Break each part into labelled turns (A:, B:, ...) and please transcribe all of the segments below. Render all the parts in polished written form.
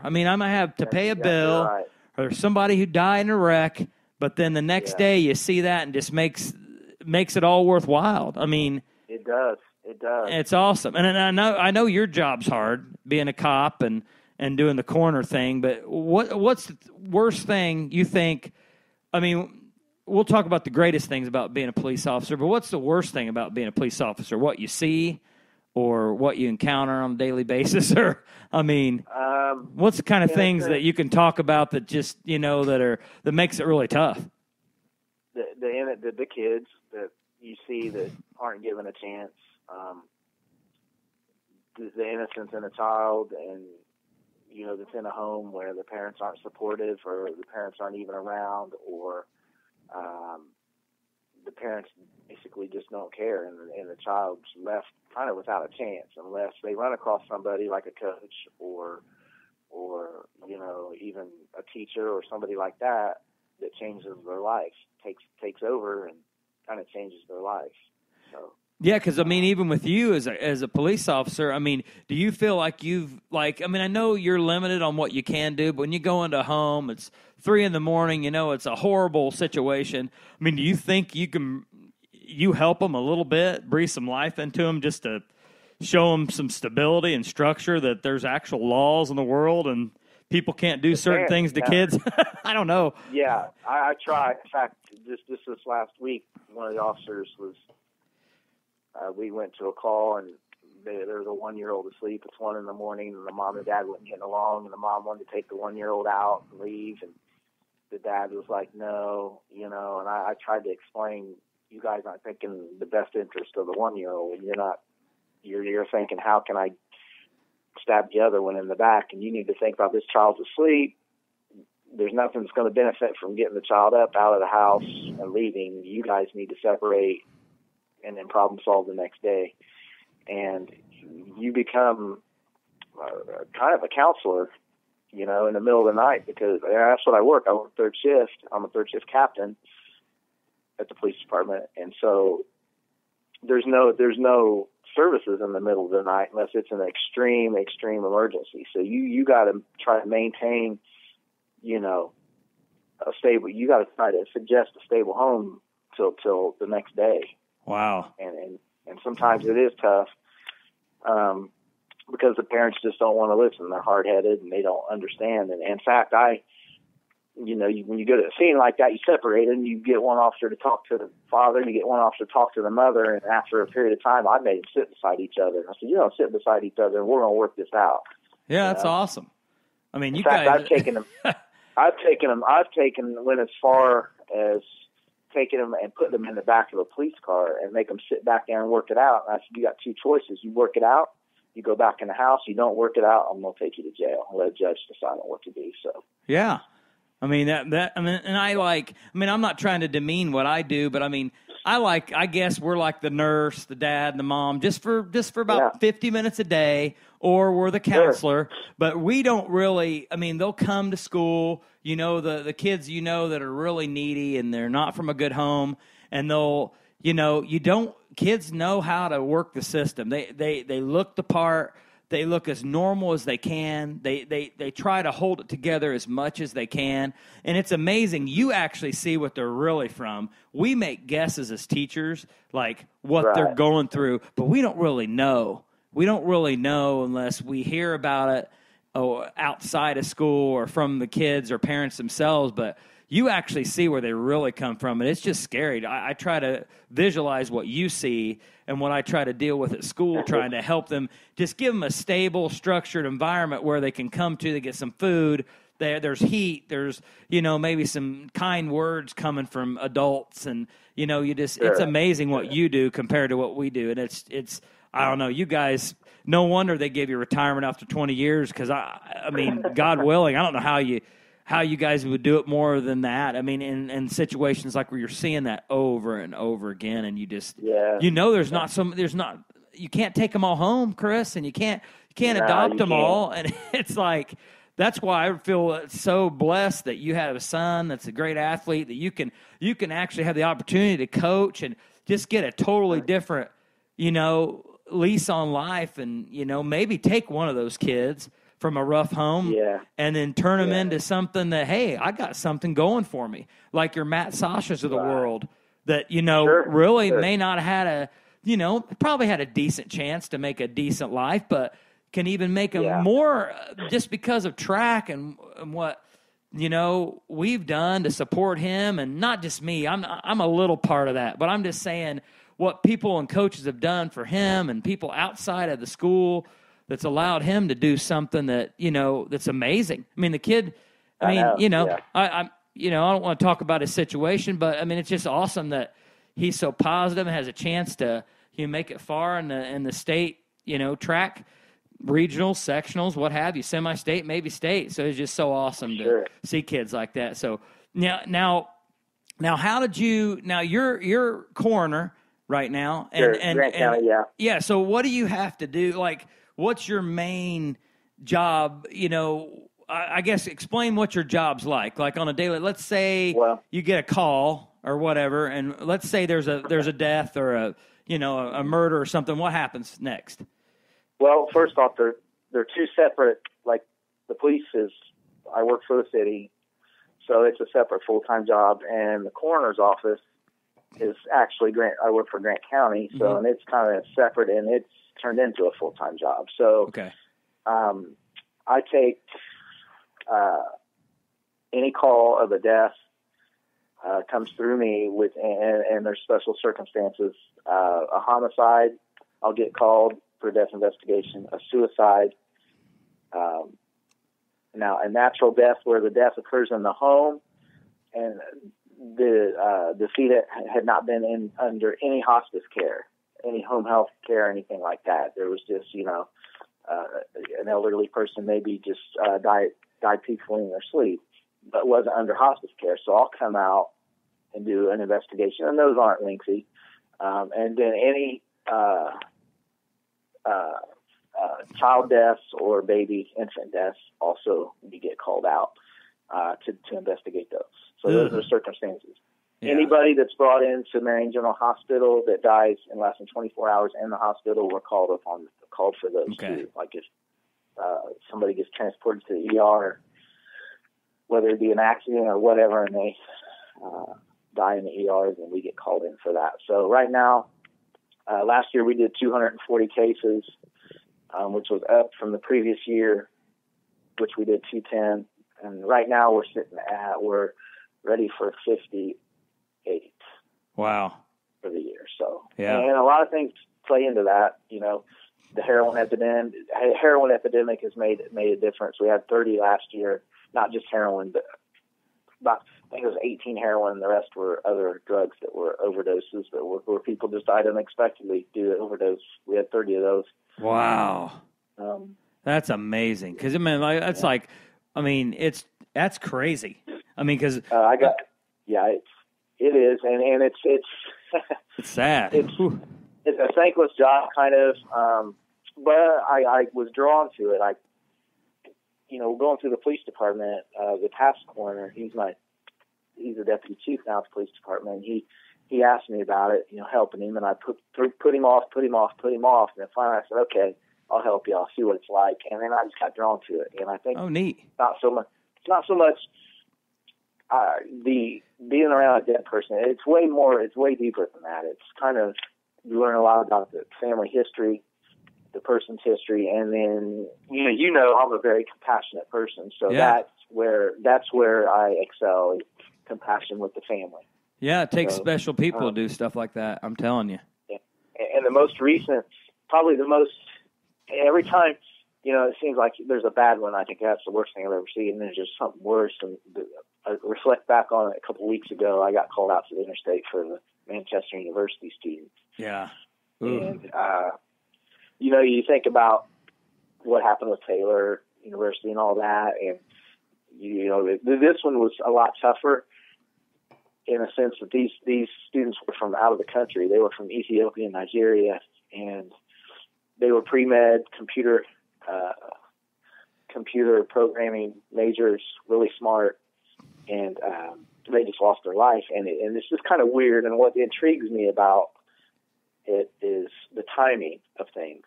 A: I mean, I might have to pay a bill,
B: right.
A: or there's somebody who died in a wreck, but then the next day you see that and just makes it all worthwhile. I mean,
B: it does.
A: It's awesome. And I know your job's hard, being a cop and doing the coroner thing, but what's the worst thing you think? I mean, we'll talk about the greatest things about being a police officer, but what's the worst thing about being a police officer? What you see or what you encounter on a daily basis? Or, I mean, what's the kind of things that you can talk about that just, that makes it really tough?
B: The kids that you see that aren't given a chance, the innocence in a child, and that's in a home where the parents aren't supportive, or the parents aren't even around, or the parents basically just don't care, and the child's left kind of without a chance unless they run across somebody like a coach or even a teacher or somebody like that changes their life, takes over and kind of changes their life. So.
A: Yeah, because, I mean, even with you as a police officer, I mean, do you feel like I know you're limited on what you can do, but when you go into a home, it's 3 a.m, it's a horrible situation. I mean, do you think you help them a little bit, breathe some life into them just to show them some stability and structure, that there's actual laws in the world and people can't do certain things to kids? I don't know.
B: Yeah, I try. In fact, just this last week, one of the officers was, we went to a call, and there was a 1-year-old asleep. It's 1 a.m, and the mom and dad weren't getting along, and the mom wanted to take the 1-year-old out and leave, and the dad was like, no, and I tried to explain, you guys aren't thinking the best interest of the 1-year-old, and you're thinking, how can I stab the other one in the back? And you need to think about, this child's asleep. There's nothing that's going to benefit from getting the child up out of the house and leaving. You guys need to separate and then problem solve the next day. And you become kind of a counselor, in the middle of the night, because that's what I work. I work third shift. I'm a third shift captain at the police department. And so there's no services in the middle of the night unless it's an extreme emergency. So you got to try to maintain, a stable, you got to try to suggest a stable home till the next day.
A: Wow.
B: And sometimes it is tough, because the parents just don't want to listen. They're hard-headed and they don't understand. And in fact, when you go to a scene like that, you separate and you get one officer to talk to the father, and you get one officer to talk to the mother. And after a period of time, I made them sit beside each other. I said, sit beside each other and we're going to work this out.
A: Yeah, that's awesome. I mean,
B: in fact,
A: guys.
B: I've taken them went as far as taking them and putting them in the back of a police car and make them sit back there and work it out. And I said, you got 2 choices. You work it out, you go back in the house. You don't work it out, I'm going to take you to jail and let a judge decide on what to do. So
A: yeah, I mean I'm not trying to demean what I do, but I mean, I guess we're like the nurse, the dad, and the mom, just for about 50 minutes a day, or we're the counselor. Sure. But we don't really. I mean, they'll come to school. The kids that are really needy and they're not from a good home, and they'll kids know how to work the system. They look the part. They look as normal as they can. They try to hold it together as much as they can. And it's amazing. You actually see what they're really from. We make guesses as teachers, like what they're going through, but we don't really know. We don't really know unless we hear about it outside of school or from the kids or parents themselves. But you actually see where they really come from, and it's just scary. I try to visualize what you see and what I try to deal with at school, trying to help them, just give them a stable, structured environment where they can come to, they get some food, there's heat, there's, maybe some kind words coming from adults, and, it's amazing what you do compared to what we do. And it's I don't know, you guys, no wonder they gave you retirement after 20 years, because, I mean, God willing, I don't know how you guys would do it more than that. I mean, in situations like where you're seeing that over and over again, and you just, there's not, you can't take them all home, Chris, and you can't adopt them all. And it's like, that's why I feel so blessed that you have a son that's a great athlete, that you can actually have the opportunity to coach and just get a totally different, lease on life, and, maybe take one of those kids from a rough home, and then turn them into something that, hey, I got something going for me, like your Matt Sashas of the world that, really may not have had probably had a decent chance to make a decent life, but can even make them more just because of track and what, we've done to support him. And not just me, I'm a little part of that, but I'm just saying what people and coaches have done for him and people outside of the school that's allowed him to do something that, that's amazing. I mean, the kid, I don't want to talk about his situation, but I mean, it's just awesome that he's so positive and has a chance to make it far in the state, track, regionals, sectionals, what have you, semi-state, maybe state. So it's just so awesome to see kids like that. So now, how did you? Now you're coroner right now, and
B: Grant County,
A: yeah. So what do you have to do? Like, what's your main job? I guess explain what your job's like. Like on a daily, let's say you get a call or whatever, and let's say there's a death or a murder or something. What happens next?
B: Well, first off, they're two separate. Like the police I work for the city, so it's a separate full-time job, and the coroner's office is actually I work for Grant County, so and it's kind of separate, and it's turned into a full-time job. So, I take any call of a death comes through me and there's special circumstances. A homicide, I'll get called for a death investigation. A suicide. Now, a natural death where the death occurs in the home and the decedent had not been under any hospice care, any home health care, anything like that. There was just, an elderly person maybe just died peacefully in their sleep, but wasn't under hospice care. So I'll come out and do an investigation, and those aren't lengthy. And then any child deaths or infant deaths also we get called out to investigate those. So those are circumstances. Yeah. Anybody that's brought into Marion General Hospital that dies in less than 24 hours in the hospital, we're called for those too. Like if somebody gets transported to the ER, whether it be an accident or whatever, and they die in the ER, then we get called in for that. So right now, last year we did 240 cases, which was up from the previous year, which we did 210. And right now we're ready for 58.
A: Wow.
B: For the year. So,
A: yeah.
B: And a lot of things play into that. The heroin epidemic has made a difference. We had 30 last year, not just heroin, but I think it was 18 heroin, and the rest were other drugs that were overdoses where people just died unexpectedly due to overdose. We had 30 of those.
A: Wow. That's amazing. Because, that's crazy. I mean, because it is, and it's it's sad.
B: It's a thankless job, kind of, but I was drawn to it. Going through the police department, the task coroner, he's a deputy chief now at the police department. And he asked me about it, helping him, and I put him off, and then finally I said, okay, I'll help you. I'll see what it's like, and then I just got drawn to it. And I think
A: neat.
B: It's not so much the being around a dead person. It's way deeper than that. It's kind of, you learn a lot about the family history, the person's history, and then I'm a very compassionate person, so that's where I excel, is compassion with the family.
A: Yeah, it takes special people to do stuff like that. I'm telling you.
B: Yeah. And the most recent, every time, it seems like there's a bad one. I think that's the worst thing I've ever seen, and there's just something worse. And I reflect back on it a couple of weeks ago. I got called out to the interstate for the Manchester University students.
A: Yeah.
B: Ooh. And, you think about what happened with Taylor University and all that, and, this one was a lot tougher in a sense that these students were from out of the country. They were from Ethiopia and Nigeria, and they were pre-med computer programming majors, really smart, and they just lost their life. And it's just kind of weird. And what intrigues me about it is the timing of things.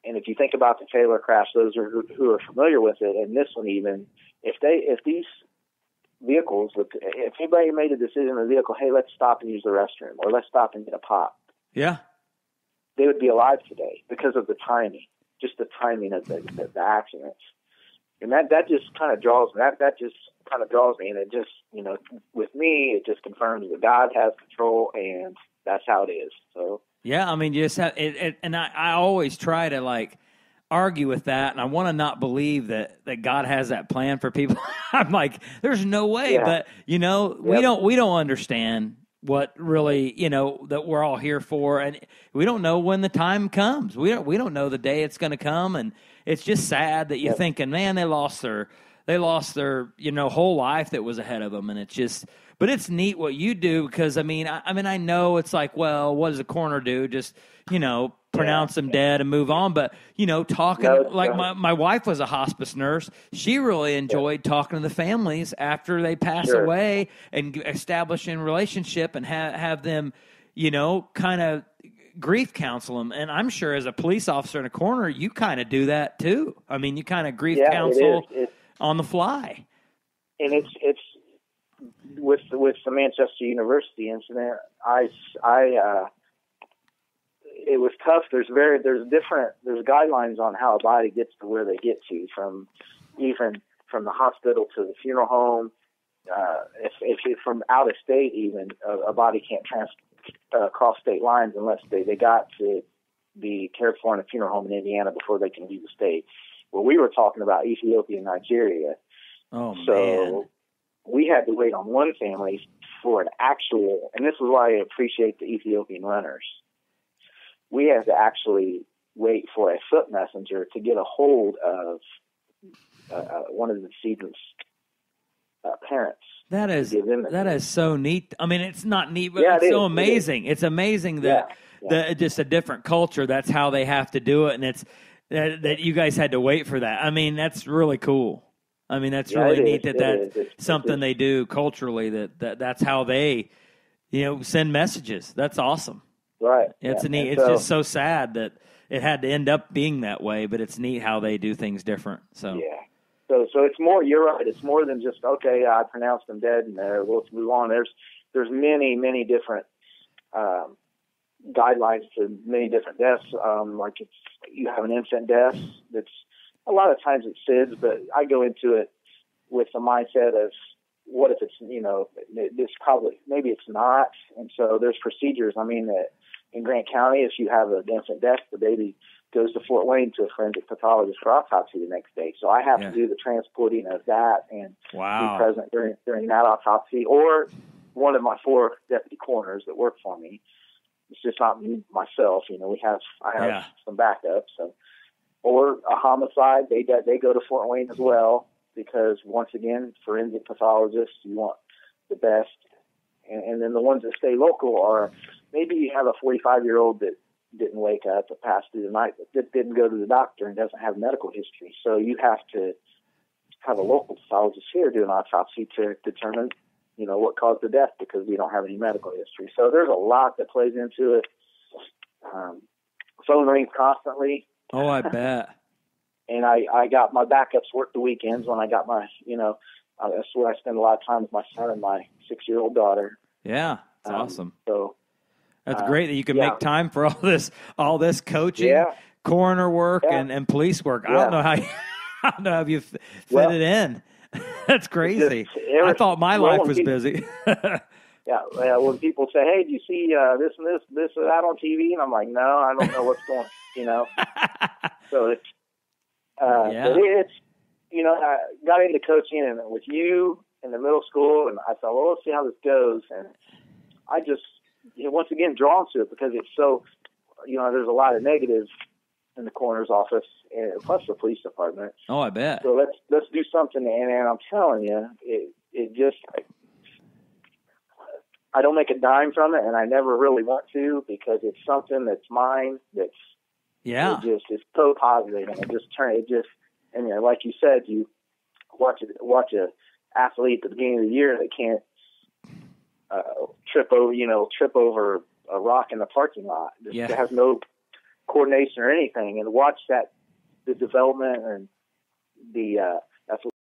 B: And if you think about the Taylor crash, those who are familiar with it, and this one even, if these vehicles, if anybody made a decision in the vehicle, hey, let's stop and use the restroom, or let's stop and get a pop,
A: yeah,
B: they would be alive today because of the timing, just the timing of the accidents. And that just kind of draws me. That just kind of draws me, and it just, with me, it just confirms that God has control, and that's how it is. So.
A: Yeah, I mean, you just have it, and I always try to like argue with that, and I want to not believe that God has that plan for people. I'm like, there's no way, but we don't understand what really that we're all here for, and we don't know when the time comes. We don't know the day it's going to come, and it's just sad that you're thinking, man, they lost their whole life that was ahead of them, and it's just. But it's neat what you do because, I mean, I know it's like, well, what does a coroner do? Just, pronounce them dead and move on. But, talking, my wife was a hospice nurse. She really enjoyed talking to the families after they pass away and establishing a relationship and have them, kind of grief counsel them. And I'm sure as a police officer and a coroner, you kind of do that too. I mean, you kind of grief counsel on the fly.
B: And it's with the Manchester University incident, it was tough. There's guidelines on how a body gets to where they get to, from the hospital to the funeral home. If you're from out of state, even a body can't cross state lines unless they got to be cared for in a funeral home in Indiana before they can leave the state. Well, we were talking about Ethiopia and Nigeria.
A: Oh,
B: so
A: man.
B: We had to wait on one family for an actual, and this is why I appreciate the Ethiopian runners. We had to actually wait for a foot messenger to get a hold of one of the decedent's parents.
A: That is so neat. I mean, it's not neat, but it's so amazing. It's amazing that just a different culture, that's how they have to do it, and it's that you guys had to wait for that. I mean, that's really cool. I mean, that's really neat that's something they do culturally, that's how they, send messages. That's awesome.
B: Right.
A: It's neat. It's just so sad that it had to end up being that way, but it's neat how they do things different. So
B: yeah. So it's more. You're right. It's more than just I pronounced them dead and let's move on. There's many different guidelines to many different deaths. Like you have an infant death that's. A lot of times it's SIDS, but I go into it with the mindset of what if it's, it's probably, maybe it's not. And so there's procedures. I mean, in Grant County, if you have an infant death, the baby goes to Fort Wayne to a forensic pathologist for autopsy the next day. So I have to do the transporting of that and be present during that autopsy, or one of my 4 deputy coroners that work for me. It's just not me, myself. I have some backups. So. Or a homicide, they go to Fort Wayne as well, because once again, forensic pathologists, you want the best. And then the ones that stay local are, maybe you have a 45-year-old that didn't wake up, that passed through the night, that didn't go to the doctor and doesn't have medical history. So you have to have a local pathologist here do an autopsy to determine, what caused the death, because we don't have any medical history. So there's a lot that plays into it. Phone rings constantly.
A: Oh, I bet.
B: And I got my backups work the weekends when I got my, that's where I spend a lot of time with my son and my 6-year-old daughter.
A: Yeah, that's awesome.
B: So
A: that's great that you can make time for all this coaching, coroner work, and police work. I don't know how you fit it in. That's crazy. I thought my life was busy.
B: Yeah, when people say, "Hey, do you see this and this or that on TV?" and I'm like, "No, I don't know what's going." So it's, but it's, I got into coaching and with you in the middle school, and I thought, well, let's see how this goes. And I just, once again, drawn to it because it's so, there's a lot of negatives in the coroner's office and plus the police department.
A: Oh, I bet.
B: So let's do something, and I'm telling you, it just. I don't make a dime from it, and I never really want to, because it's something that's mine. It's so positive, and and like you said, you watch a athlete at the beginning of the year that can't trip over a rock in the parking lot. It has no coordination or anything, and watch the development and the